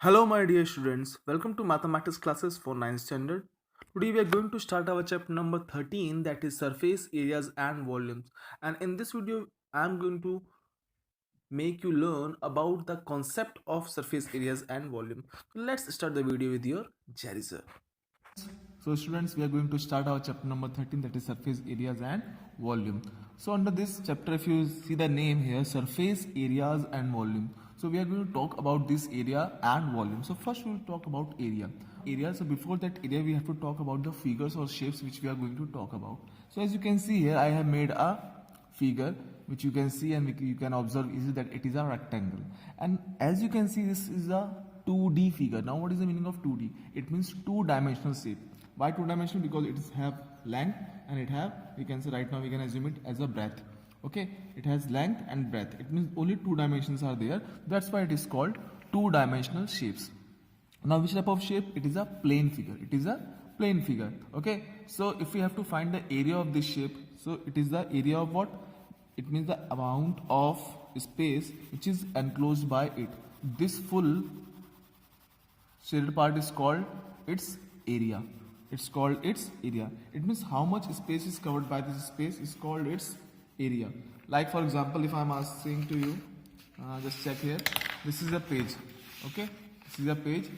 Hello, my dear students. Welcome to mathematics classes for 9th standard. Today, we are going to start our chapter number 13, that is surface areas and volumes. And in this video, I am going to make you learn about the concept of surface areas and volume. So let's start the video with your Jerry sir. So students, we are going to start our chapter number 13, that is surface areas and volume. So under this chapter, if you see the name here, surface areas and volume. So we are going to talk about this area and volume. So first we will talk about area. So before that area, we have to talk about the figures or shapes which we are going to talk about. So as you can see here, I have made a figure which you can see and you can observe is that it is a rectangle. And as you can see, this is a 2D figure. Now what is the meaning of 2D? It means two-dimensional shape. Why two-dimensional? Because it have length and it have, we can say right now we can assume it as a breadth. Okay, it has length and breadth. It means only two dimensions are there. That's why it is called two-dimensional shapes. Now which type of shape? It is a plane figure. It is a plane figure. Okay, so if we have to find the area of this shape, so it is the area of what? It means the amount of space which is enclosed by it. This full shaded part is called its area. It's called its area. It means how much space is covered by this space is called its area. Like for example, if I'm asking to you, just check here. This is a page. Okay, this is a page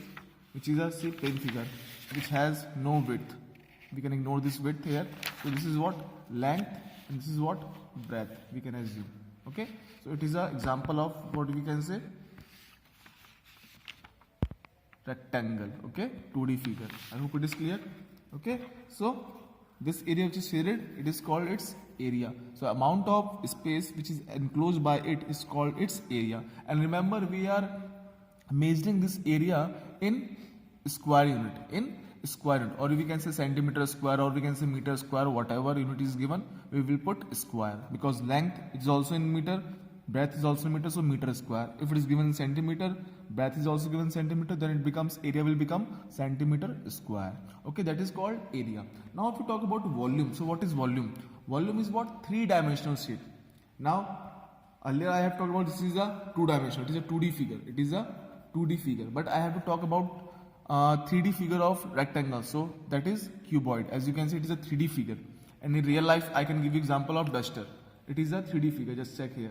which is a say plane figure which has no width. We can ignore this width here. So this is what length and this is what breadth. We can assume. Okay, so it is an example of what we can say rectangle. Okay, 2D figure. I hope it is clear. Okay, so this area which is shaded, it is called its area. So amount of space which is enclosed by it is called its area. And remember, we are measuring this area in square unit, or we can say centimeter square, or we can say meter square, whatever unit is given, we will put square, because length is also in meter, breadth is also in meter, so meter square. If it is given in centimeter, breadth is also given in centimeter, then it becomes, area will become centimeter square. Okay, that is called area. Now if we talk about volume, so what is volume? Volume is what? Three-dimensional shape. Now earlier I have talked about this is a two-dimensional, it is a 2D figure, it is a 2D figure, but I have to talk about 3D figure of rectangle, so that is cuboid. As you can see, it is a 3D figure, and in real life I can give you example of duster. It is a 3D figure. Just check here,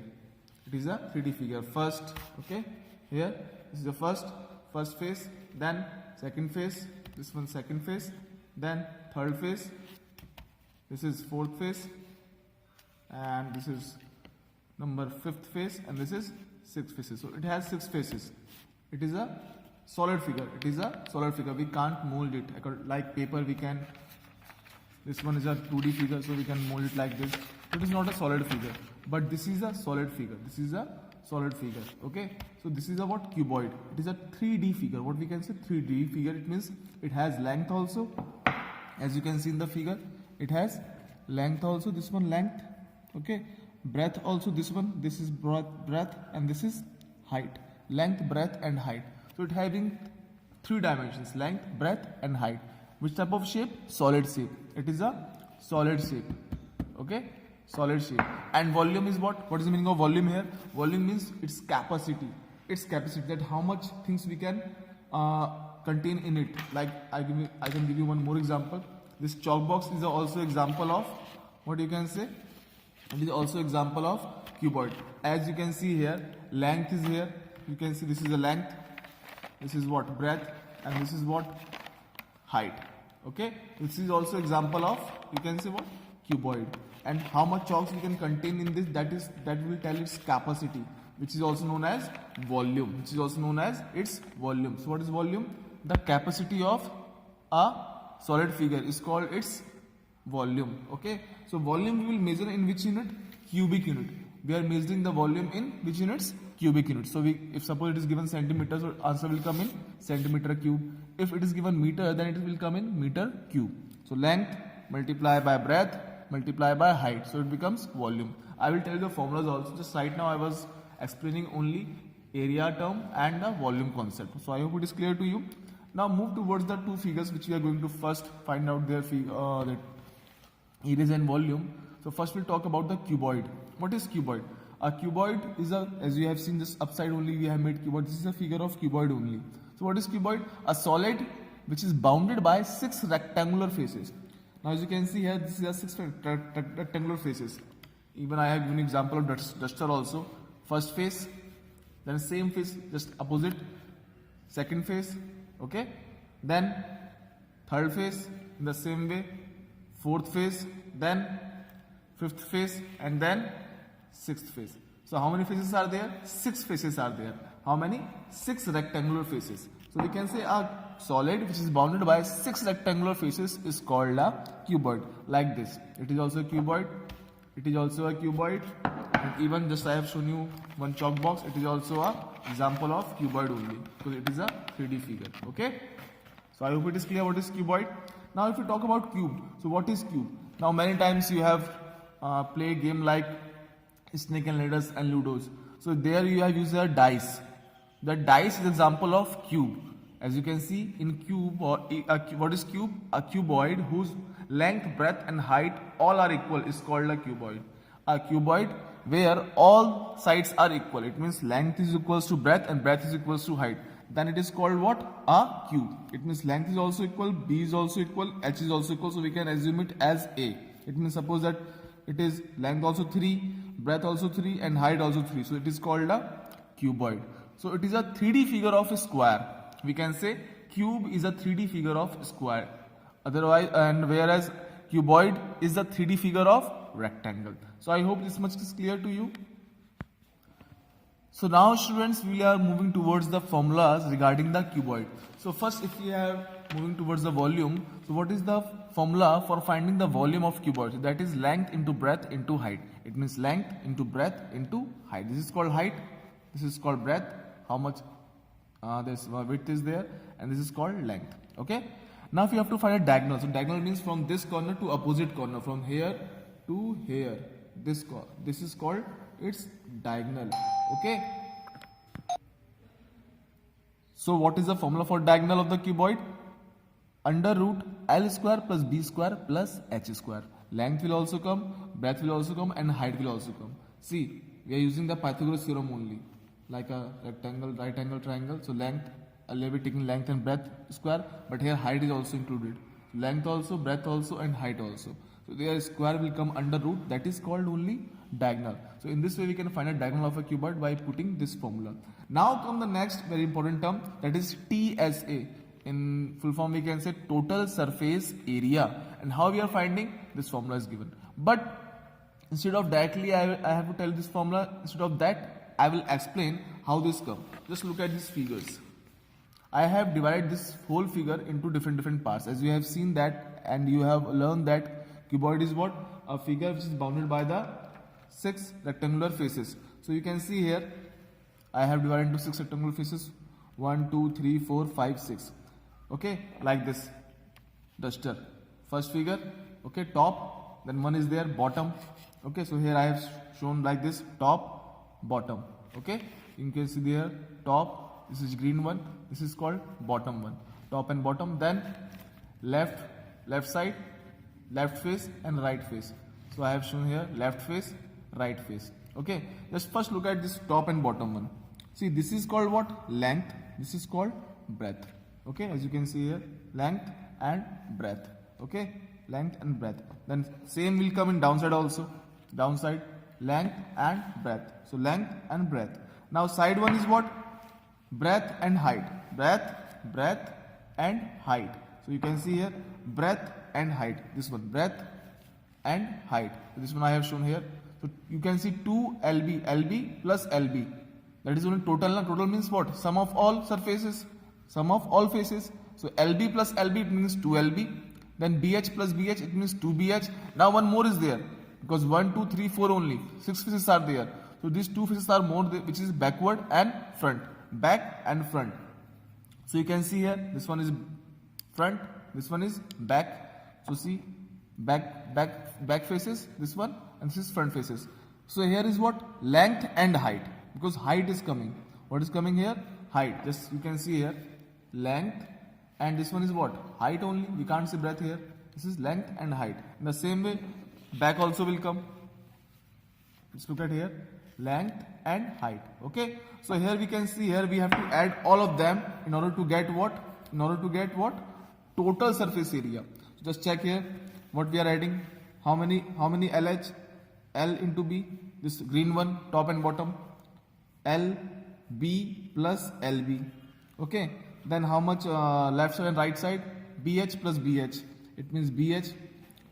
it is a 3D figure. First, okay, here this is the first face, then second face, this one second face, then third face, this is fourth face, and this is number fifth face, and this is sixth faces. So it has six faces. It is a solid figure. It is a solid figure. We can't mold it like paper. We can. This one is a 2D figure, so we can mold it like this. It is not a solid figure, but this is a solid figure. This is a solid figure. Okay. So this is a what? Cuboid. It is a 3D figure. What we can say 3D figure. It means it has length also. As you can see in the figure, it has length also. This one length. Okay. Breadth also. This one. This is breadth, and this is height. Length, breadth, and height. So it having three dimensions: length, breadth, and height. Which type of shape? Solid shape. It is a solid shape. Okay, solid shape. And volume is what? What is the meaning of volume here? Volume means its capacity. Its capacity, that how much things we can contain in it. Like I can give you one more example. This chalk box is also example of what you can say. It is also example of cuboid. As you can see here, length is here. You can see this is the length, this is what? Breadth, and this is what? Height. Okay, this is also example of, you can say what? Cuboid. And how much chalks we can contain in this, that will tell its capacity, which is also known as volume, which is also known as its volume. So what is volume? The capacity of a solid figure is called its volume. Okay, so volume we will measure in which unit? Cubic unit. We are measuring the volume in which units? Cubic units. So if suppose it is given centimeters, so answer will come in centimeter cube. If it is given meter, then it will come in meter cube. So length multiply by breadth multiply by height, so it becomes volume. I will tell you the formulas also. Just right now I was explaining only area term and the volume concept. So I hope it is clear to you. Now move towards the two figures which we are going to first find out their areas and volume. So first we'll talk about the cuboid. What is cuboid? A cuboid is a, as you have seen this upside only we have made cuboid. This is a figure of cuboid only. So what is cuboid? A solid which is bounded by 6 rectangular faces. Now as you can see here, this is a 6 rectangular faces. Even I have given example of duster also. First face, then same face, just opposite. Second face, okay. Then third face in the same way. Fourth face, then fifth face, and then sixth face. So how many faces are there? 6 faces are there. How many? 6 rectangular faces. So we can say a solid which is bounded by 6 rectangular faces is called a cuboid. Like this. It is also a cuboid. It is also a cuboid. And even just I have shown you one chalk box. It is also a example of cuboid only, because it is a 3D figure. Okay. So I hope it is clear what is cuboid. Now if we talk about cube, so what is cube? Now many times you have played game like snake and ladders and ludos. So there you have used a dice. The dice is example of cube. As you can see in cube, or what is cube? A cuboid whose length, breadth and height all are equal is called a cuboid. A cuboid where all sides are equal. It means length is equals to breadth and breadth is equals to height. Then it is called what? A cube. It means length is also equal, b is also equal, h is also equal. So we can assume it as a. It means suppose that it is length also 3, breadth also 3 and height also 3. So it is called a cuboid. So it is a 3D figure of a square. We can say cube is a 3D figure of square. Otherwise, and whereas cuboid is a 3D figure of rectangle. So I hope this much is clear to you. So now students, we are moving towards the formulas regarding the cuboid. So first, if we are moving towards the volume, so what is the formula for finding the volume of cuboid? So that is length into breadth into height. It means length into breadth into height. This is called height. This is called breadth. How much this width is there, and this is called length. Okay. Now if you have to find a diagonal, so diagonal means from this corner to opposite corner, from here to here. This is called its diagonal. Okay. So what is the formula for diagonal of the cuboid? Under root L square plus B square plus H square. Length will also come, breadth will also come, and height will also come. See, we are using the Pythagoras theorem only, like a rectangle, right angle, triangle. So length, a little bit taking length and breadth square, but here height is also included. Length also, breadth also, and height also. So their square will come under root. That is called only diagonal. So in this way we can find a diagonal of a cuboid by putting this formula. Now come the next very important term, that is TSA. In full form we can say total surface area. And how we are finding? This formula is given. But instead of directly I have to tell this formula, instead of that I will explain how this comes. Just look at these figures. I have divided this whole figure into different parts. As you have seen that, and you have learned that cuboid is what? A figure which is bounded by the 6 rectangular faces. So you can see here I have divided into 6 rectangular faces. 1, 2, 3, 4, 5, 6. Okay, like this. Duster. First figure, okay, top. Then one is there, bottom. Okay, so here I have shown like this, top, bottom. Okay, you can see there, top. This is green one. This is called bottom one. Top and bottom. Then left side, left face and right face. So I have shown here left face, right face. Okay, just first look at this top and bottom one. See, this is called what? Length. This is called breadth. Okay, as you can see here, length and breadth. Okay, length and breadth. Then same will come in downside also. Downside, length and breadth. So length and breadth. Now side one is what? Breadth and height. Breadth and height. So you can see here breadth and height. This one, breadth and height. So this one I have shown here. So you can see 2 LB plus LB. That is only total. Total means what? Sum of all surfaces. Sum of all faces. So LB plus LB it means 2LB. Then BH plus BH it means 2BH. Now one more is there. Because 1, 2, 3, 4 only. 6 faces are there. So these 2 faces are more there, which is backward and front. Back and front. So you can see here, this one is front, this one is back. So see, back faces, this one, and this is front faces. So here is what? Length and height. Because height is coming. What is coming here? Height. Just you can see here, length, and this one is what? Height only. We can't see breadth here. This is length and height. In the same way, back also will come. Let's look at here, length and height. Okay, so here we can see, here we have to add all of them in order to get what? In order to get what? Total surface area. So just check here what we are adding. How many LH? L into B, this green one, top and bottom. LB plus LB. Okay, then how much left side and right side? BH plus BH. It means BH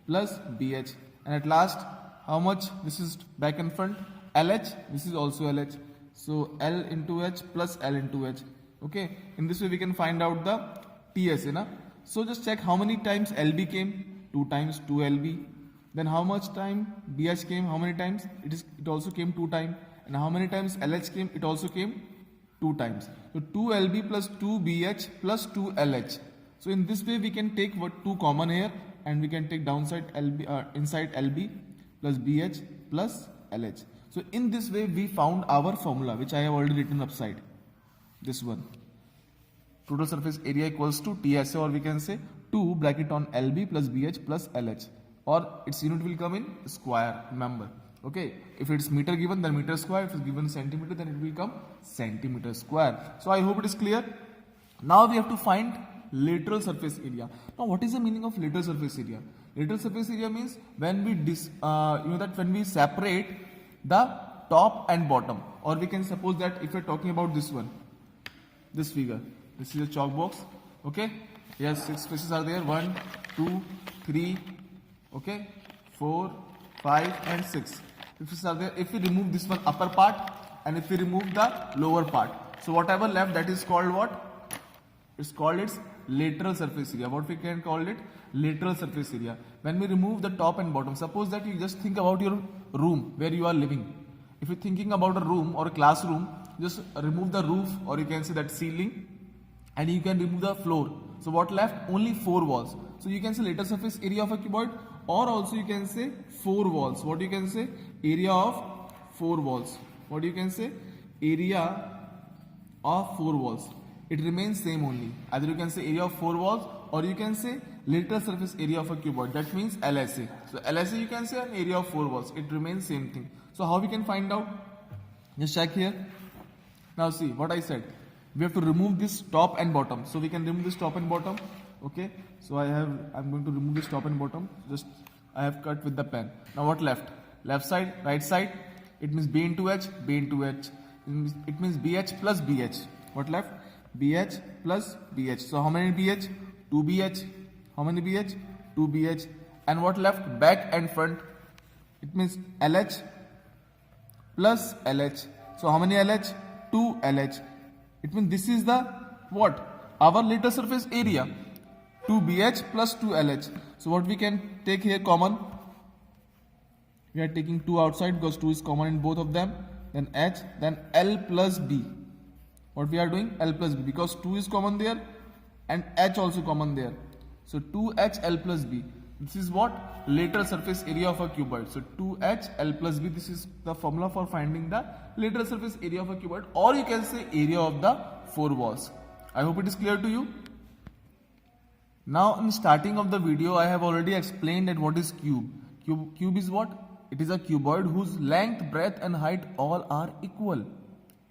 plus BH. And at last, how much? This is back and front. LH, this is also LH. So L into H plus L into H. Okay, in this way we can find out the TSA. Na? So just check how many times LB came. 2 times 2 LB. Then how much time BH came? How many times? It also came 2 times. And how many times LH came? It also came 2 times. So 2 LB plus 2 BH plus 2 LH. So in this way we can take what 2 common here, and we can take downside LB inside LB plus BH plus LH. So in this way we found our formula, which I have already written upside. This one. Total surface area equals to TSA, or we can say 2 bracket on LB plus BH plus LH, or its unit will come in square, remember. Okay, if it's meter given, then meter square. If it's given centimeter, then it will come centimeter square. So I hope it is clear. Now we have to find lateral surface area. Now what is the meaning of lateral surface area? Lateral surface area means when we when we separate the top and bottom, or we can suppose that if we are talking about this one, this figure, this is a chalk box. Okay, yes, 6 faces are there. 1, 2, 3, okay, 4, 5 and 6 faces are there. If we remove this one upper part, and if we remove the lower part, so whatever left, that is called what? It's called its lateral surface area. What we can call it? Lateral surface area. When we remove the top and bottom, suppose that you just think about your room where you are living. If you're thinking about a room or a classroom, just remove the roof, or you can say that ceiling, and you can remove the floor. So what left? Only 4 walls. So you can say lateral surface area of a cuboid, or also you can say 4 walls. What you can say? Area of 4 walls. What you can say? Area of 4 walls. It remains same only. Either you can say area of 4 walls, or you can say lateral surface area of a cuboid. That means LSA. So LSA you can say an area of 4 walls. It remains same thing. So how we can find out? Just check here. Now see what I said. We have to remove this top and bottom. So we can remove this top and bottom. Okay. So I'm going to remove this top and bottom. Just I have cut with the pen. Now what left? Left side, right side. It means B into H, B into H. It means BH plus BH. What left? BH plus BH. So how many BH? 2 BH. How many BH? 2 BH. And what left? Back and front. It means LH plus LH. So how many LH? 2 LH. It means this is the what? Our lateral surface area. 2 BH plus 2 LH. So what we can take here common? We are taking 2 outside because 2 is common in both of them. Then H, then L plus B. What we are doing? L plus B, because 2 is common there and H also common there. So 2H L plus B. This is what? Lateral surface area of a cuboid. So 2H L plus B. This is the formula for finding the lateral surface area of a cuboid, or you can say area of the 4 walls. I hope it is clear to you. Now in starting of the video, I have already explained that what is cube. Cube is what? It is a cuboid whose length, breadth and height all are equal.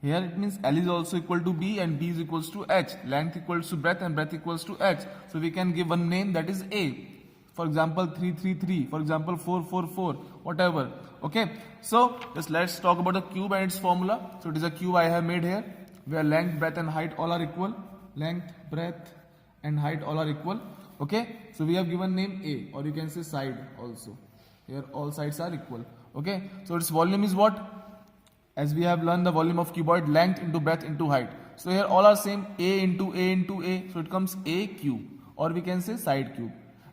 Here it means L is also equal to B and B is equals to H. Length equals to breadth and breadth equals to H. So we can give one name, that is A. For example 333, for example 444, whatever. Okay. So just let's talk about the cube and its formula. So it is a cube I have made here where length, breadth and height all are equal. Length, breadth and height all are equal. Okay. So we have given name A, or you can say side also. Here all sides are equal. Okay. So its volume is what? As we have learned the volume of cuboid, length into breadth into height. So here all are same, A into A into A. So it comes A cube, or we can say side cube.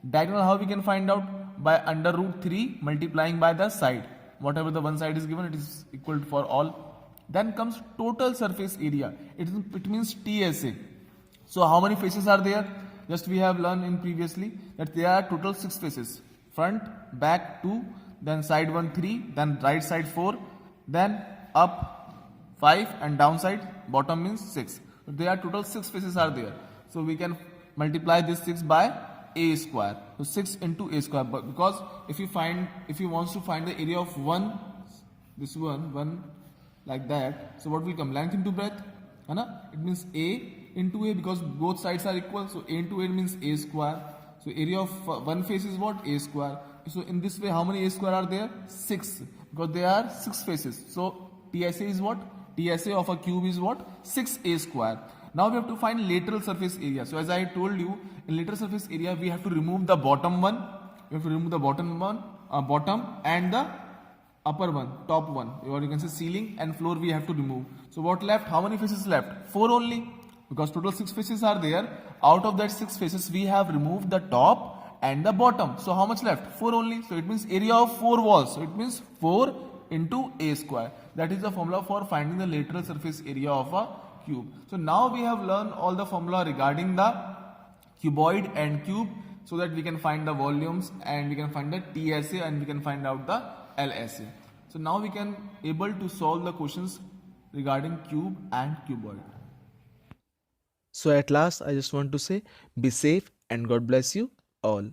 Diagonal, how we can find out? By under root 3 multiplying by the side. Whatever the one side is given, it is equal for all. Then comes total surface area. It means TSA. So how many faces are there? Just we have learned in previously that there are total 6 faces. Front, back 2, then side 1 3, then right side 4, then up 5 and downside bottom means 6. So there are total 6 faces are there. So we can multiply this 6 by A square. So 6 into A square. But because if you want to find the area of one, this one, like that. So what will come? Length into breadth, है ना? It means A into A because both sides are equal. So A into A means A square. So area of one face is what? A square. So in this way, how many A square are there? 6, because there are 6 faces. So TSA is what? TSA of a cube is what? 6A square. Now we have to find lateral surface area. So as I told you, in lateral surface area, we have to remove the bottom one. We have to remove the bottom one, bottom and the upper one, top one, or you can say ceiling and floor we have to remove. So what left? How many faces left? 4 only, because total 6 faces are there. Out of that 6 faces, we have removed the top and the bottom. So how much left? 4 only. So it means area of 4 walls. So it means 4 into A square. That is the formula for finding the lateral surface area of a cube. So now we have learned all the formula regarding the cuboid and cube, so that we can find the volumes and we can find the TSA and we can find out the LSA. So now we can able to solve the questions regarding cube and cuboid. So at last, I just want to say, be safe and God bless you all.